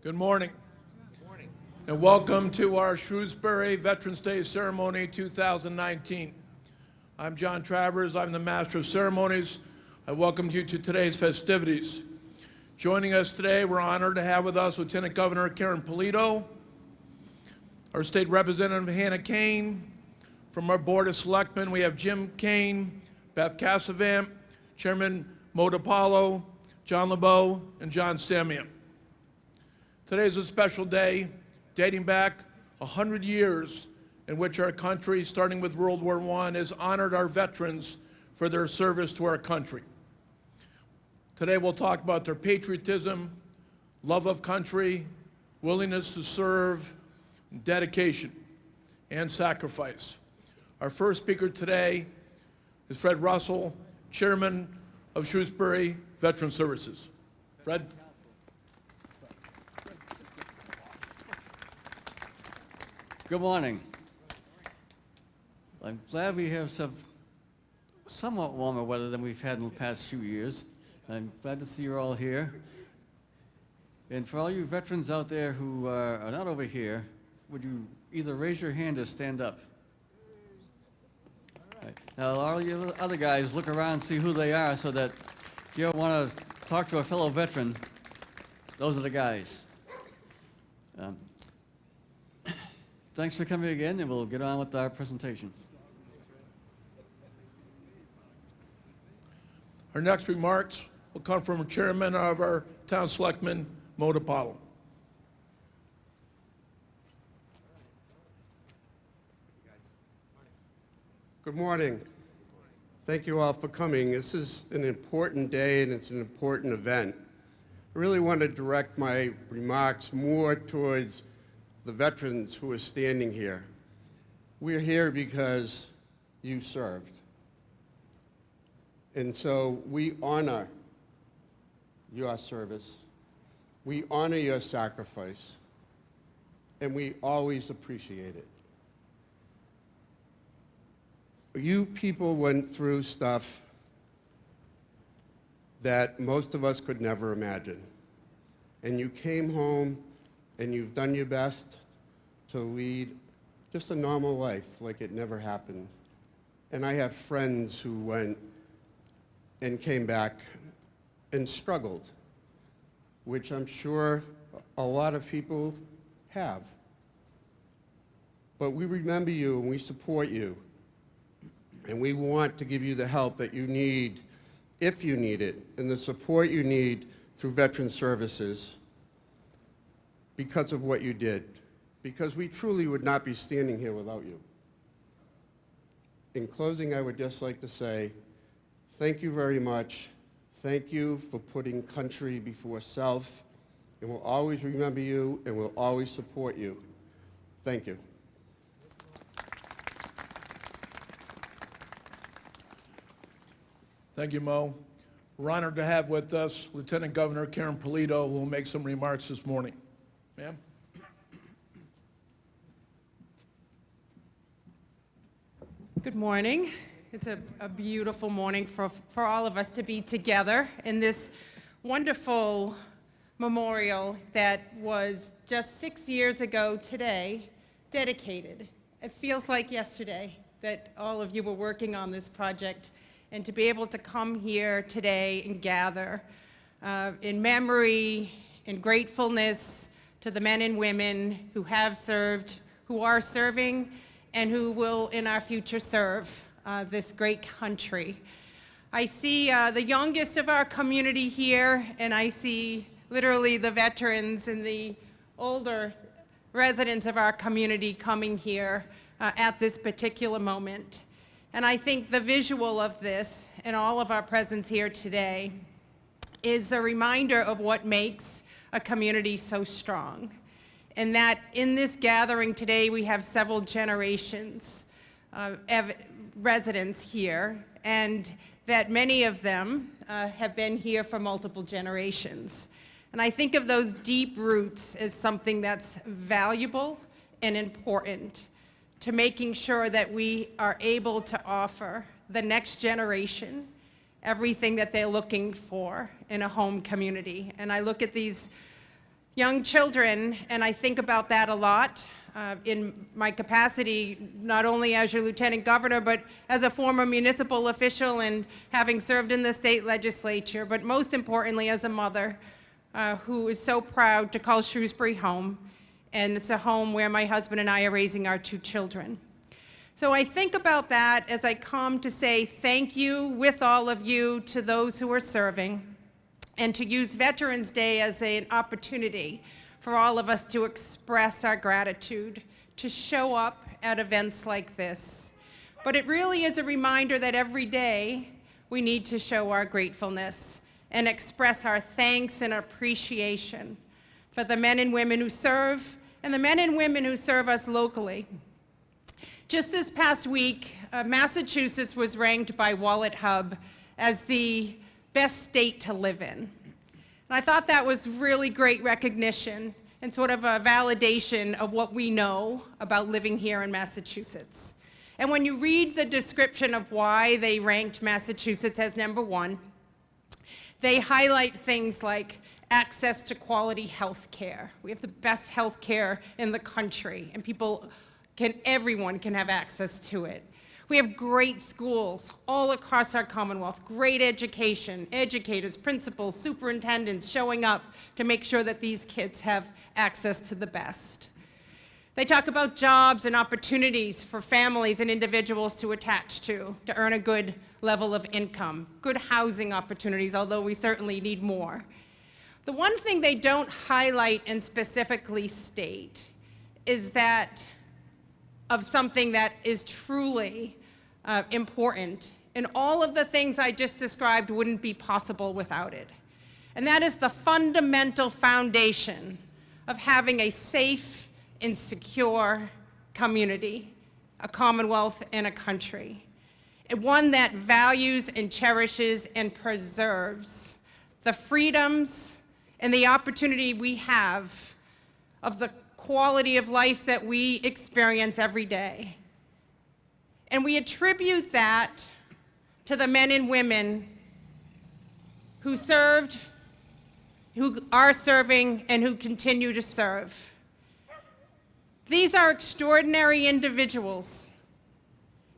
Good morning. Good morning. And welcome to our Shrewsbury Veterans Day Ceremony 2019. I'm John Travers. I'm the Master of Ceremonies. I welcome you to today's festivities. Joining us today, we're honored to have with us Lieutenant Governor Karen Polito, our State Representative Hannah Kane. From our Board of Selectmen, we have Jim Kane, Beth Cassavant, Chairman Mo DiPaolo, John LeBeau, and John Samian. Today is a special day dating back 100 years in which our country, starting with World War I, has honored our veterans for their service to our country. Today we'll talk about their patriotism, love of country, willingness to serve, dedication, and sacrifice. Our first speaker today is Fred Russell, Chairman of Shrewsbury Veteran Services. Fred? Good morning. I'm glad we have some somewhat warmer weather than we've had in the past few years. I'm glad to see you're all here. And for all you veterans out there who are not over here, would you either raise your hand or stand up? Right. Now, all you other guys, look around and see who they are so that if you ever want to talk to a fellow veteran, those are the guys. Thanks for coming again, and we'll get on with our presentation. Our next remarks will come from Chairman of our Town Selectmen, Mo DiPaolo. Good morning. Thank you all for coming. This is an important day and it's an important event. I really want to direct my remarks more towards the veterans who are standing here. We're here because you served. And so we honor your service, we honor your sacrifice, and we always appreciate it. You people went through stuff that most of us could never imagine. And you came home and you've done your best to lead just a normal life like it never happened. And I have friends who went and came back and struggled, which I'm sure a lot of people have. But we remember you and we support you. And we want to give you the help that you need, if you need it, and the support you need through Veteran Services because of what you did. Because we truly would not be standing here without you. In closing, I would just like to say, thank you very much. Thank you for putting country before self. And we'll always remember you and we'll always support you. Thank you. Thank you, Mo. We're honored to have with us Lieutenant Governor Karen Polito, who will make some remarks this morning. Ma'am? Good morning. It's a beautiful morning for all of us to be together in this wonderful memorial that was just 6 years ago today dedicated. It feels like yesterday that all of you were working on this project, and to be able to come here today and gather in memory, in gratefulness to the men and women who have served, who are serving, and who will in our future serve this great country. I see the youngest of our community here, and I see literally the veterans and the older residents of our community coming here at this particular moment. And I think the visual of this and all of our presence here today is a reminder of what makes a community so strong. And that in this gathering today, we have several generations of residents here, and that many of them have been here for multiple generations. And I think of those deep roots as something that's valuable and important to making sure that we are able to offer the next generation everything that they're looking for in a home community. And I look at these young children, and I think about that a lot in my capacity, not only as your lieutenant governor, but as a former municipal official and having served in the state legislature, but most importantly as a mother who is so proud to call Shrewsbury home. And it's a home where my husband and I are raising our 2 children. So I think about that as I come to say thank you with all of you to those who are serving, and to use Veterans Day as an opportunity for all of us to express our gratitude, to show up at events like this. But it really is a reminder that every day we need to show our gratefulness and express our thanks and appreciation for the men and women who serve, and the men and women who serve us locally. Just this past week, Massachusetts was ranked by Wallet Hub as the best state to live in. And I thought that was really great recognition and sort of a validation of what we know about living here in Massachusetts. And when you read the description of why they ranked Massachusetts as #1, they highlight things like access to quality health care. We have the best health care in the country, and everyone can have access to it. We have great schools all across our Commonwealth, great education, educators, principals, superintendents showing up to make sure that these kids have access to the best. They talk about jobs and opportunities for families and individuals to attach to earn a good level of income, good housing opportunities, although we certainly need more. The one thing they don't highlight and specifically state is that of something that is truly important, and all of the things I just described wouldn't be possible without it. And that is the fundamental foundation of having a safe and secure community, a Commonwealth, and a country. And one that values and cherishes and preserves the freedoms and the opportunity we have of the quality of life that we experience every day. And we attribute that to the men and women who served, who are serving, and who continue to serve. These are extraordinary individuals,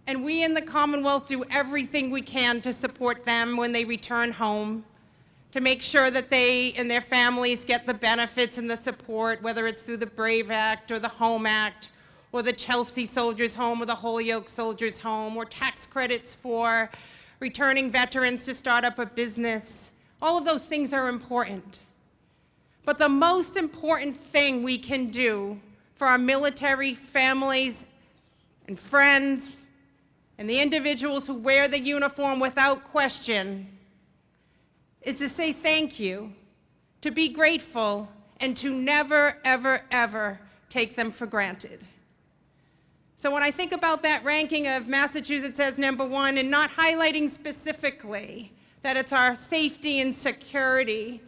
and we in the Commonwealth do everything we can to support them when they return home, to make sure that they and their families get the benefits and the support, whether it's through the BRAVE Act or the HOME Act, or the Chelsea Soldiers Home or the Holyoke Soldiers Home, or tax credits for returning veterans to start up a business. All of those things are important. But the most important thing we can do for our military families and friends and the individuals who wear the uniform without question is to say thank you, to be grateful, and to never, ever, ever take them for granted. So when I think about that ranking of Massachusetts as #1 and not highlighting specifically that it's our safety and security,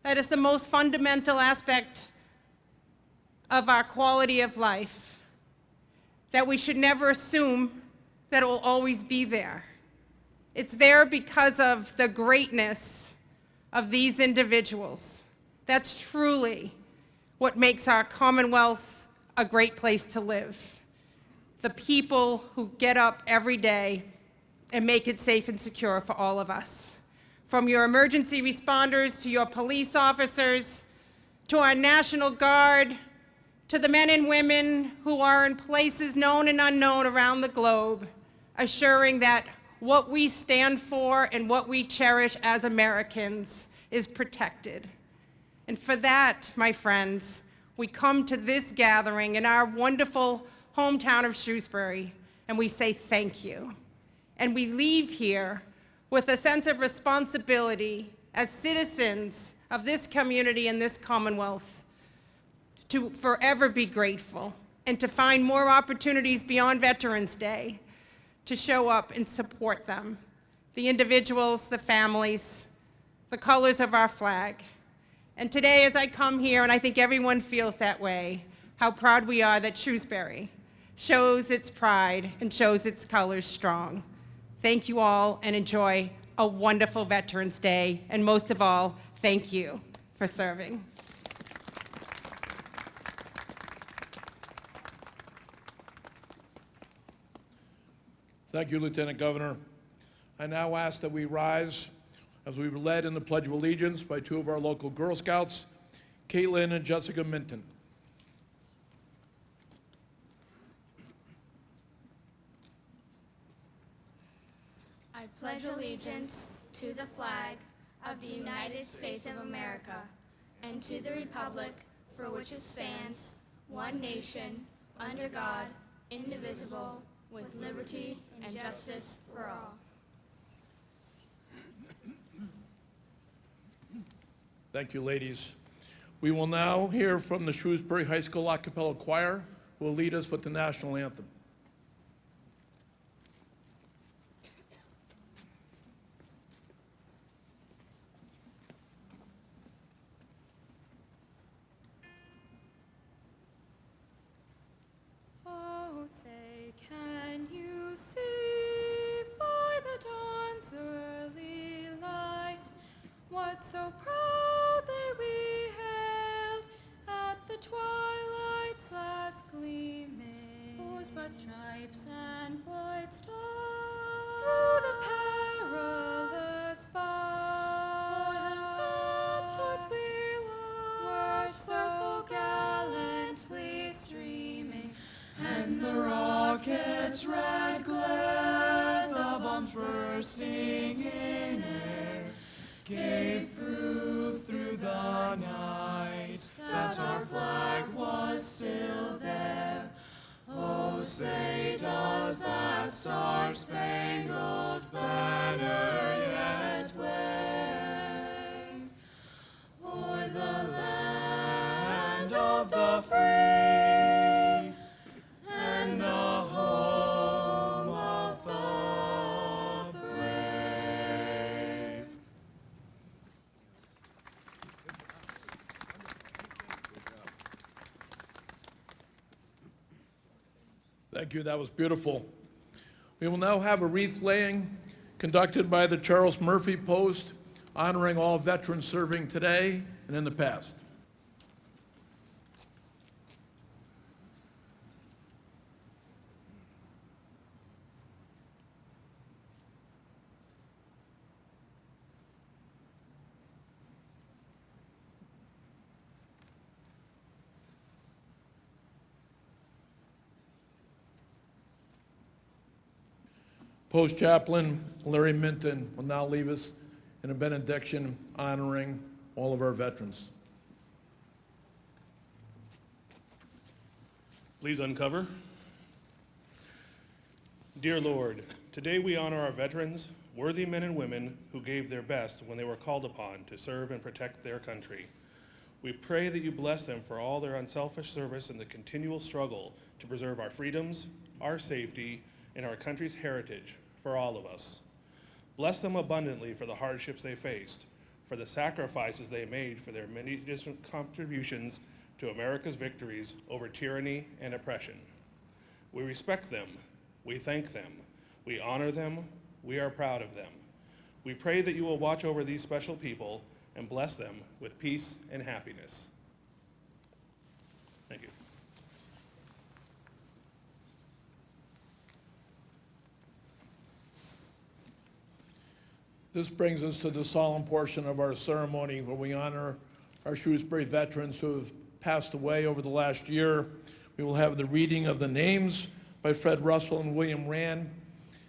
that is the most fundamental aspect of our quality of life, that we should never assume that it will always be there. It's there because of the greatness of these individuals. That's truly what makes our Commonwealth a great place to live. The people who get up every day and make it safe and secure for all of us. From your emergency responders, to your police officers, to our National Guard, to the men and women who are in places known and unknown around the globe, assuring that what we stand for and what we cherish as Americans is protected. And for that, my friends, we come to this gathering in our wonderful hometown of Shrewsbury, and we say thank you. And we leave here with a sense of responsibility as citizens of this community and this Commonwealth to forever be grateful and to find more opportunities beyond Veterans Day to show up and support them, the individuals, the families, the colors of our flag. And today, as I come here, and I think everyone feels that way, how proud we are that Shrewsbury shows its pride and shows its colors strong. Thank you all, and enjoy a wonderful Veterans Day, and most of all, thank you for serving. Thank you, Lieutenant Governor. I now ask that we rise as we were led in the Pledge of Allegiance by two of our local Girl Scouts, Caitlin and Jessica Minton. I pledge allegiance to the flag of the United States of America and to the republic for which it stands, one nation, under God, indivisible, with liberty and justice for all. Thank you, ladies. We will now hear from the Shrewsbury High School a cappella choir, who will lead us with the national anthem. Oh, say, can you see by the dawn's early light what so proudly we hailed at the twilight's last gleaming? Whose broad stripes and bright stars through the perilous fight we were so gallantly streaming. And the rocket's red glare, the bombs bursting in air, gave proof through the night that our flag was still there. Oh, say does that star-spangled banner yet wave o'er the land of the free and the home of the brave? Thank you, that was beautiful. We will now have a wreath laying conducted by the Charles Murphy Post, honoring all veterans serving today and in the past. Post Chaplain Larry Minton will now leave us in a benediction honoring all of our veterans. Please uncover. Dear Lord, today we honor our veterans, worthy men and women who gave their best when they were called upon to serve and protect their country. We pray that you bless them for all their unselfish service and the continual struggle to preserve our freedoms, our safety, and our country's heritage for all of us. Bless them abundantly for the hardships they faced, for the sacrifices they made, for their many different contributions to America's victories over tyranny and oppression. We respect them, we thank them, we honor them, we are proud of them. We pray that you will watch over these special people and bless them with peace and happiness. Thank you. This brings us to the solemn portion of our ceremony where we honor our Shrewsbury veterans who have passed away over the last year. We will have the reading of the names by Fred Russell and William Rand.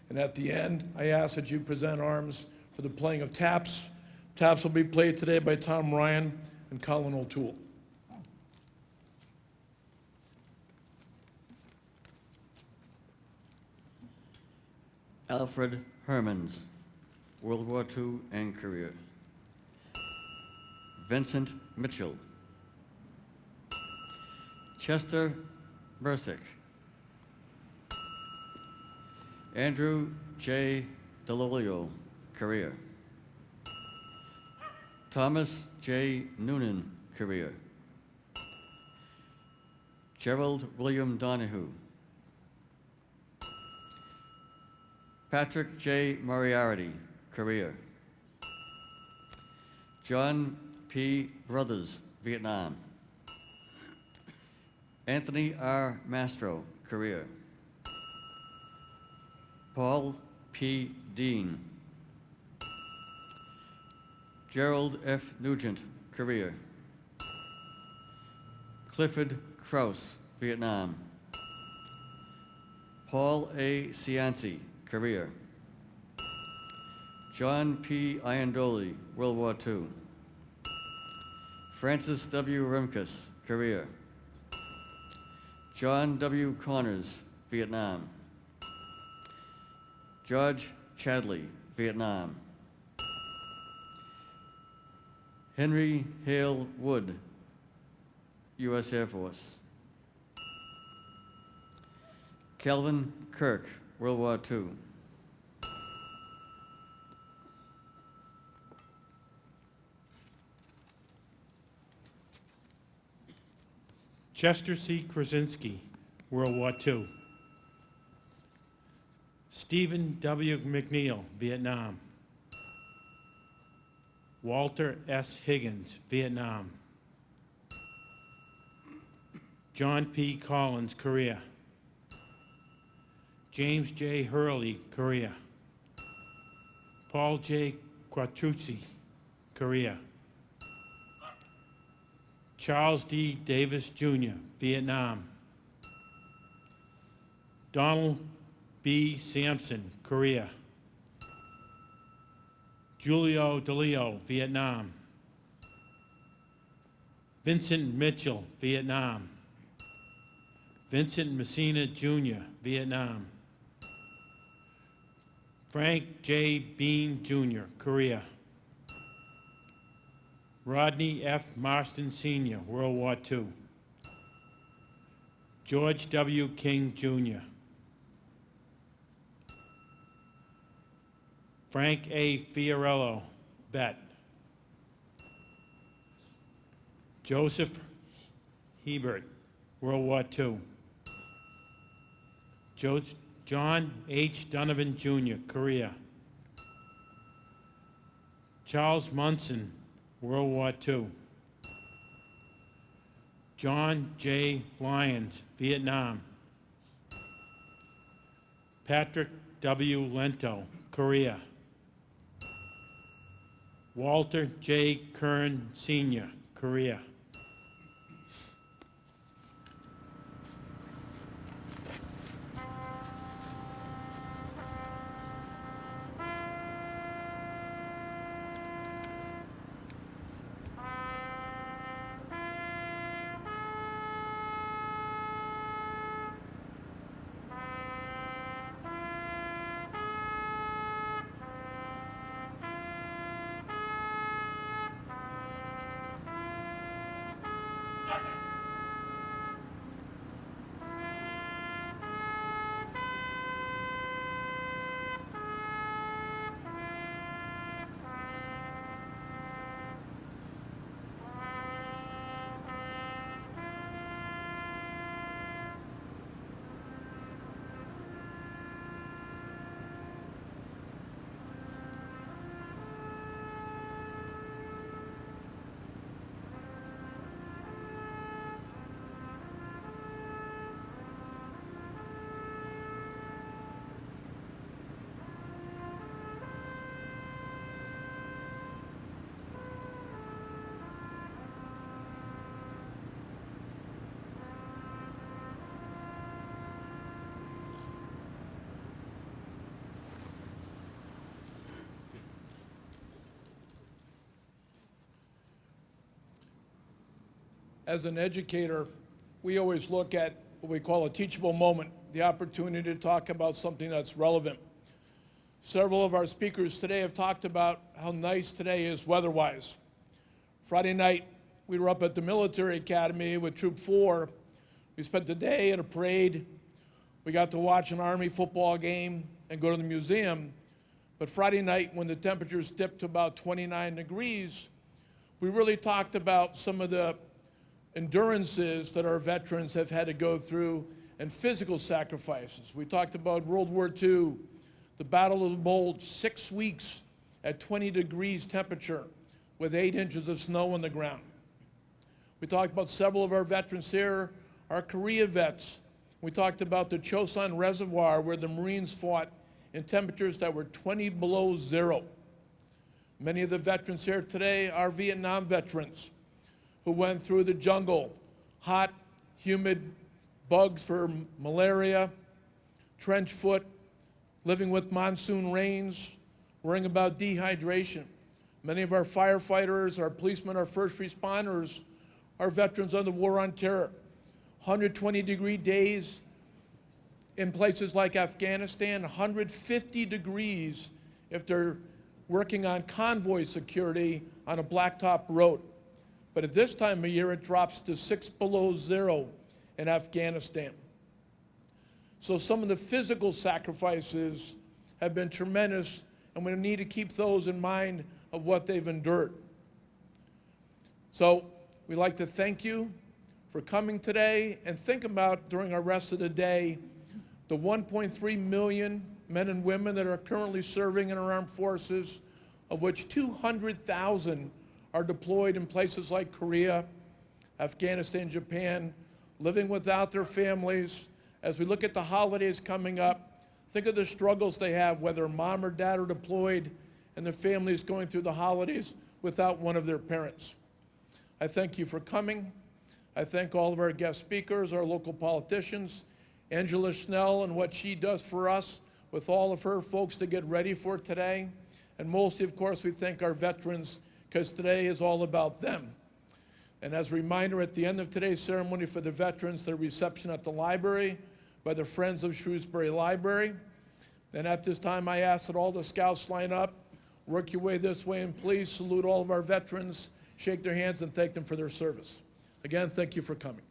And at the end, I ask that you present arms for the playing of taps. Taps will be played today by Tom Ryan and Colin O'Toole. Alfred Hermans, World War II and career. Vincent Mitchell. Chester Bursick. Andrew J. Delolio, career. Thomas J. Noonan, career. Gerald William Donahue. Patrick J. Moriarty, career. John P. Brothers, Vietnam. Anthony R. Mastro, career. Paul P. Dean. Gerald F. Nugent, Korea. Clifford Kraus, Vietnam. Paul A. Cianci, Korea. John P. Iandoli, World War II. Francis W. Remkus, Korea. John W. Connors, Vietnam. George Chadley, Vietnam. Henry Hale Wood, U.S. Air Force. Calvin Kirk, World War II. Chester C. Krasinski, World War II. Stephen W. McNeil, Vietnam. Walter S. Higgins, Vietnam. John P. Collins, Korea. James J. Hurley, Korea. Paul J. Quattruzzi, Korea. Charles D. Davis, Jr., Vietnam. Donald B. Sampson, Korea. Julio DeLeo, Vietnam. Vincent Mitchell, Vietnam. Vincent Messina, Jr., Vietnam. Frank J. Bean, Jr., Korea. Rodney F. Marston, Sr., World War II. George W. King, Jr. Frank A. Fiorello, vet. Joseph Hebert, World War II. John H. Donovan, Jr., Korea. Charles Munson, World War II. John J. Lyons, Vietnam. Patrick W. Lento, Korea. Walter J. Kern, Sr., Korea. As an educator, we always look at what we call a teachable moment, the opportunity to talk about something that's relevant. Several of our speakers today have talked about how nice today is weather-wise. Friday night, we were up at the military academy with Troop 4. We spent the day at a parade. We got to watch an Army football game and go to the museum. But Friday night, when the temperatures dipped to about 29 degrees, we really talked about some of the endurances that our veterans have had to go through and physical sacrifices. We talked about World War II, the Battle of the Bulge, 6 weeks at 20 degrees temperature with 8 inches of snow on the ground. We talked about several of our veterans here, our Korea vets. We talked about the Chosun Reservoir where the Marines fought in temperatures that were 20 below zero. Many of the veterans here today are Vietnam veterans who went through the jungle, hot, humid, bugs for malaria, trench foot, living with monsoon rains, worrying about dehydration. Many of our firefighters, our policemen, our first responders are veterans of the War on Terror. 120-degree days in places like Afghanistan, 150 degrees if they're working on convoy security on a blacktop road. But at this time of year, it drops to 6 below zero in Afghanistan. So some of the physical sacrifices have been tremendous, and we need to keep those in mind of what they've endured. So we'd like to thank you for coming today, and think about during our rest of the day the 1.3 million men and women that are currently serving in our armed forces, of which 200,000 are deployed in places like Korea, Afghanistan, Japan, living without their families. As we look at the holidays coming up, think of the struggles they have, whether mom or dad are deployed and their families going through the holidays without one of their parents. I thank you for coming. I thank all of our guest speakers, our local politicians, Angela Schnell and what she does for us with all of her folks to get ready for today. And mostly, of course, we thank our veterans, because today is all about them. And as a reminder, at the end of today's ceremony for the veterans, the reception at the library by the Friends of Shrewsbury Library. And at this time, I ask that all the scouts line up, work your way this way, and please salute all of our veterans, shake their hands, and thank them for their service. Again, thank you for coming.